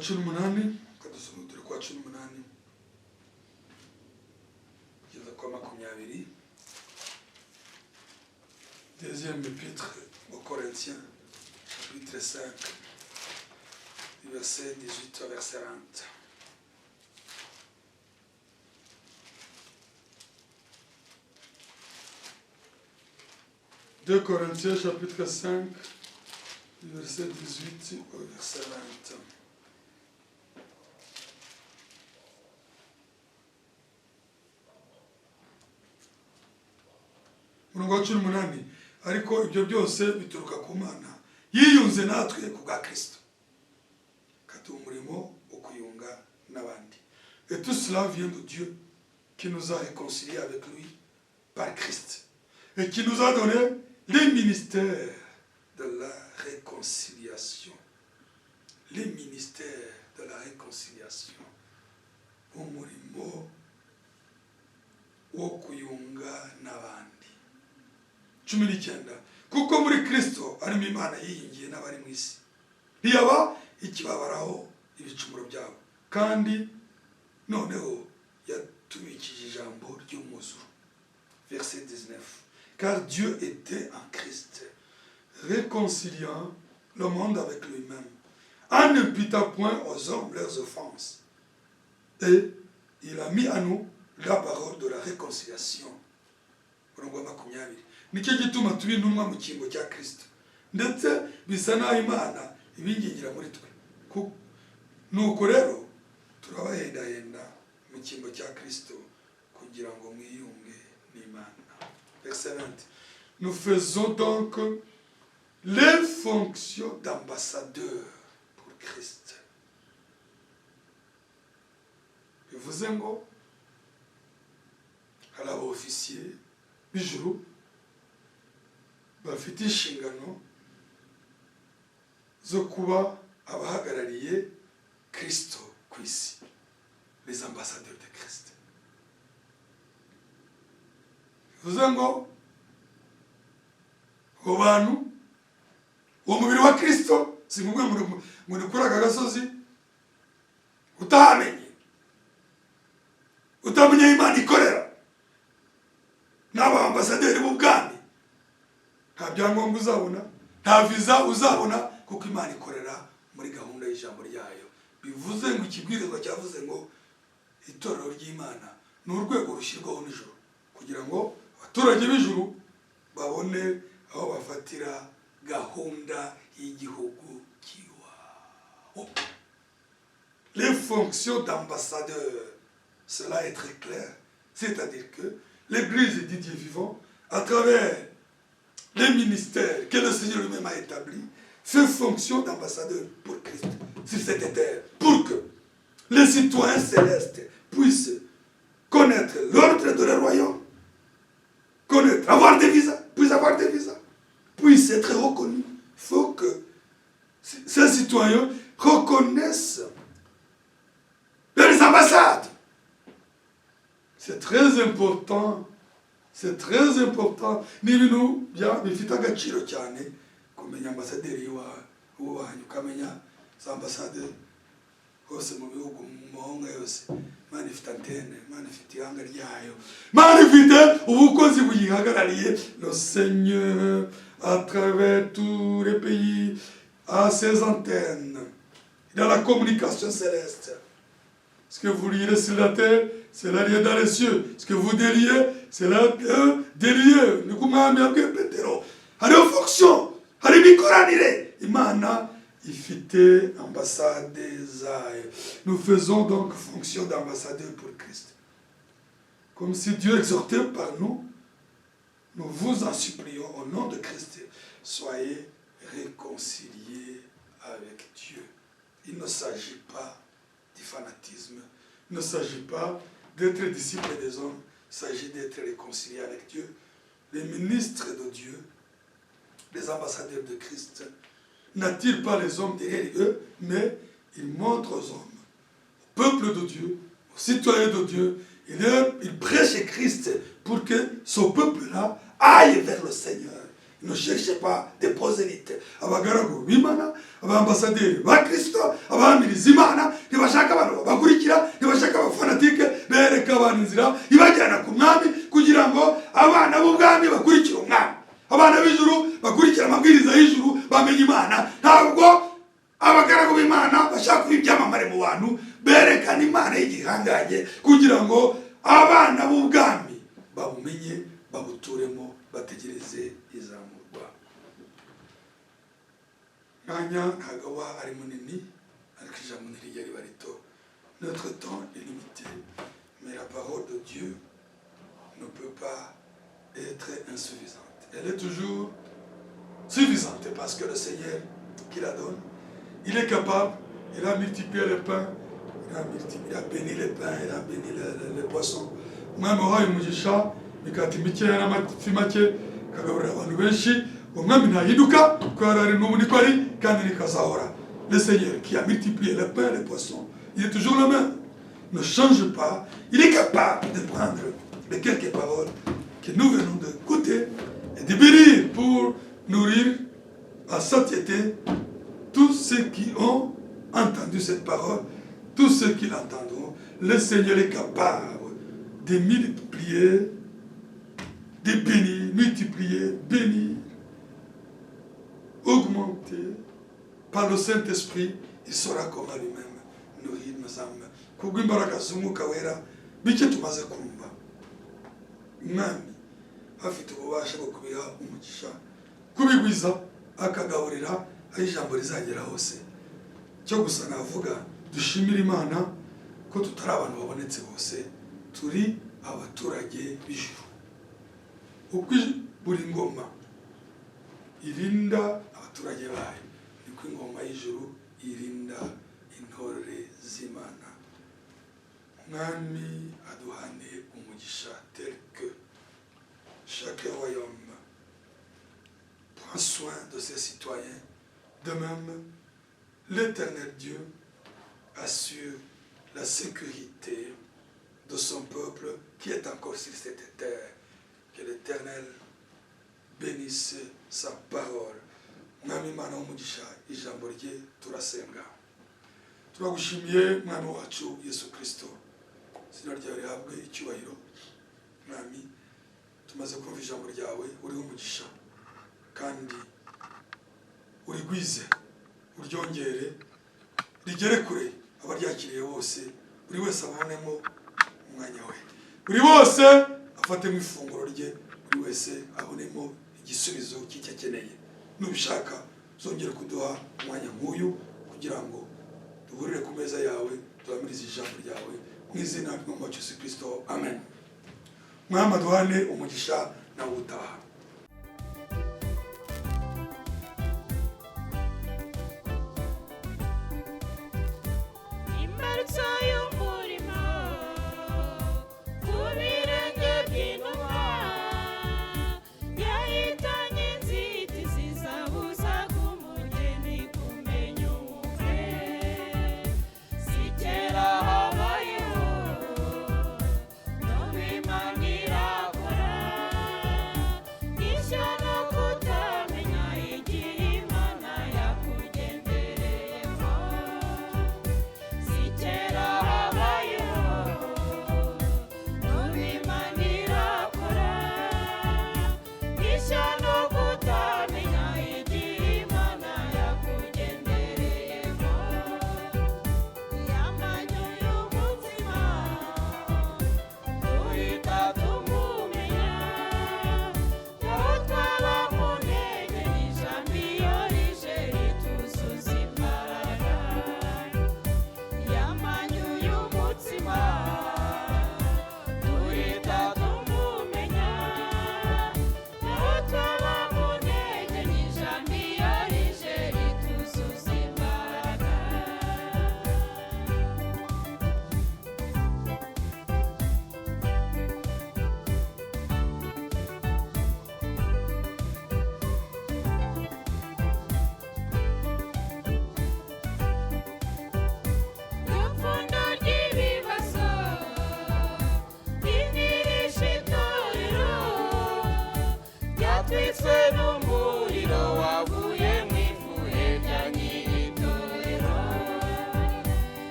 S2: 18 kadusoma turi kwa 18 kugeza kwa 20. Deuxième épître aux Corinthiens, chapitre 5, du verset 18 au verset 20. Deux Corinthiens, chapitre 5, du verset 18 au verset 20. Murongo wa 18 ariko ibyo byose bituruka ku Mana yiyunze natwe ku bwa Kristo kati umurimo wo kuyunga n'abandi. Et tout cela vient de Dieu qui nous a réconciliés avec lui par Christ et qui nous a donné les ministères de la réconciliation. Les ministères de la réconciliation. Umurimo wo kuyunga n'abandi. 19 kuko muri Kristo arimo Imana yiyingiye n'abari mu isi ntiyaba ikibabaraho ibicumuro byabo kandi noneho yatubikije ijambo ry'umuzuru. Verset 19 car Dieu était en Christ réconciliant le monde avec lui-même en n'imputant point aux hommes leurs offenses et il a mis à nous la parole de la réconciliation. Nicyo gituma tubi intumwa mu cyimbo cya Kristo ndetse bisa naho Imana ibingingira muri twe nuko rero turabahendahenda mu cyimbo cya Kristo kugira ngo mwiyunge n'Imana. Verset 20 nous faisons donc les fonctions d'ambassadeurs pour Christ. Bivuze ngo hari aba-officier b'ijuru bafite inshingano zo kuba abahagarariye Kristo ku isi, les ambassadeurs de Christ. Bivuze ngo abo bantu umubiri wa Kristo si ngumwe ngo ni kuri aka gasozi utamenye utamenya Imana ikorera n'aba ambasaderi b'ubwami nta byangombwa uzabona nta visa uzabona kuko Imana ikorera muri gahunda y'ijambo ryayo. Bivuze ngo ikibwirizwa cyavuze ngo itorero ry'Imana ni urwego rushyirwaho n'ijuru kugira ngo abaturage b'ijuru babone aho bafatira gahunda y'igihugu kiwa. Les fonctions d'ambassadeur, cela est très clair, c'est-à-dire que l'Église du Dieu vivant, à travers les ministères que le Seigneur lui-même a établis, fait fonction d'ambassadeur pour Christ sur cette terre, pour que les citoyens célestes puissent connaître l'ordre de leur royaume, connaître, avoir des visas, puissent être reconnus. Il faut que ces citoyens reconnaissent leurs ambassades. C'est très important. C'est très important. Ni ibintu bifite agaciro cyane kumenya ambasaderi wanyu ukamenya za ambasade hose mu bihugu mu mahanga yose. Imana ifite antenne, Imana ifite ihanga ryayo, Imana ifite ubukozi buyihagarariye. Le Seigneur à travers tous les pays a ses antennes dans la communication céleste. Ce que vous lirez sur la terre, c'est la liée dans les cieux. Ce que vous déliez, c'est la déliée. Ni kumwami yabwiye Petero hariho fonction, hari imikoranire. Imana ifite ambassade zayo. Nous faisons donc fonction d'ambassadeur pour Christ. Comme si Dieu exhortait par nous, nous vous en supplions au nom de Christ. soyez réconciliés avec Dieu. Il ne s'agit pas du fanatisme, il ne s'agit pas d'être disciple des hommes, il s'agit d'être réconcilié avec Dieu. Les ministres de Dieu, les ambassadeurs de Christ, n'attirent pas les hommes derrière eux, mais ils montrent aux hommes, au peuple de Dieu, aux citoyens de Dieu, ils prêchent Christ pour que ce peuple-là aille vers le Seigneur. Ne cherchez pas des prosélytes. Abagaragu b'Imana, abambasaderi ba Kristo, abamiriza Imana, ntibashaka abantu bakurikira, ntibashaka abafanatike, bereka abantu inzira ibajyana ku mwami kugira ngo abana b'ubwami bakurikire umwami. Abana b'ijuru bakurikira amabwiriza y'ijuru bamenye Imana. Ntabwo abagaragu b'Imana bashaka ibyamamare mu bantu, berekana Imana y'igihangange kugira ngo abana b'ubwami babumenye, babuturemo, bategereze izamurwa. Mwanya ntabwo ari munini, ariko ijambo ntirijya riba rito. Notre temps est limité, mais la parole de Dieu ne peut pas être insuffisante. Elle est toujours suffisante parce que le Seigneur qui la donne, il est capable, il a multiplié les pains, il a béni les pains, il a béni les poissons. Umwami wahaye umugisha mikati mikeya n'amafi make kagaburira abantu benshi. Umwami ntahinduka ko ari n'ubu niko ari kandi nikazahora. Le Seigneur qui a multiplié les pains et les poissons, il est toujours le même, ne change pas. Il est capable de prendre les quelques paroles que nous venons de goûter et de bénir pour nourrir à satiété tous ceux qui ont entendu cette parole, tous ceux qui l'entendront. Le Seigneur est capable de multiplier, de bénir, multiplier, bénir, augmenter. Par le Saint-Esprit, il saura comment lui-même nourrir nos âmes. Kubw'imbaraga z'Umwuka Wera, bike tumaze kumva. Umwami afite ububasha bwo kubiha umugisha, kubigwiza akagaburira aho ijambo rizagera hose. Cyo gusa navuga, dushimira Imana ko tutari abantu babonetse bose, turi abaturage b'ijuru. Uko buri ngoma irinda abaturage bayo, niko ingoma y'ijuru irinda intore z'Imana. Mwami aduhane umugisha tel que chaque royaume prend soin de ses citoyens. De même, l'Éternel Dieu assure la sécurité de son peuple qui est encore sur cette terre. Que l'Éternel bénisse sa parole. Mwami Mana w'umugisha, ijambo rye turasenga. Turagushimiye Mwami wacu Yesu Kristo. Izina ryawe rihabwe icyubahiro. Mwami, tumaze kumva ijambo ryawe, uriho umugisha kandi urigwize, uryongere, rigere kure abaryakiriye bose, buri wese abonemo umwanya we, buri wose afatemo ifunguro rye, buri wese abonemo igisubizo cy'icyo akeneye. Nubishaka zongera kuduha umwanya nk'uyu kugira ngo duhurire ku meza yawe, duhamirize ijambo ryawe mu izina ry'Umwami wacu Yesu Kristo. Amen. Mwami aduhane umugisha nawe utaha.
S1: Imbarutso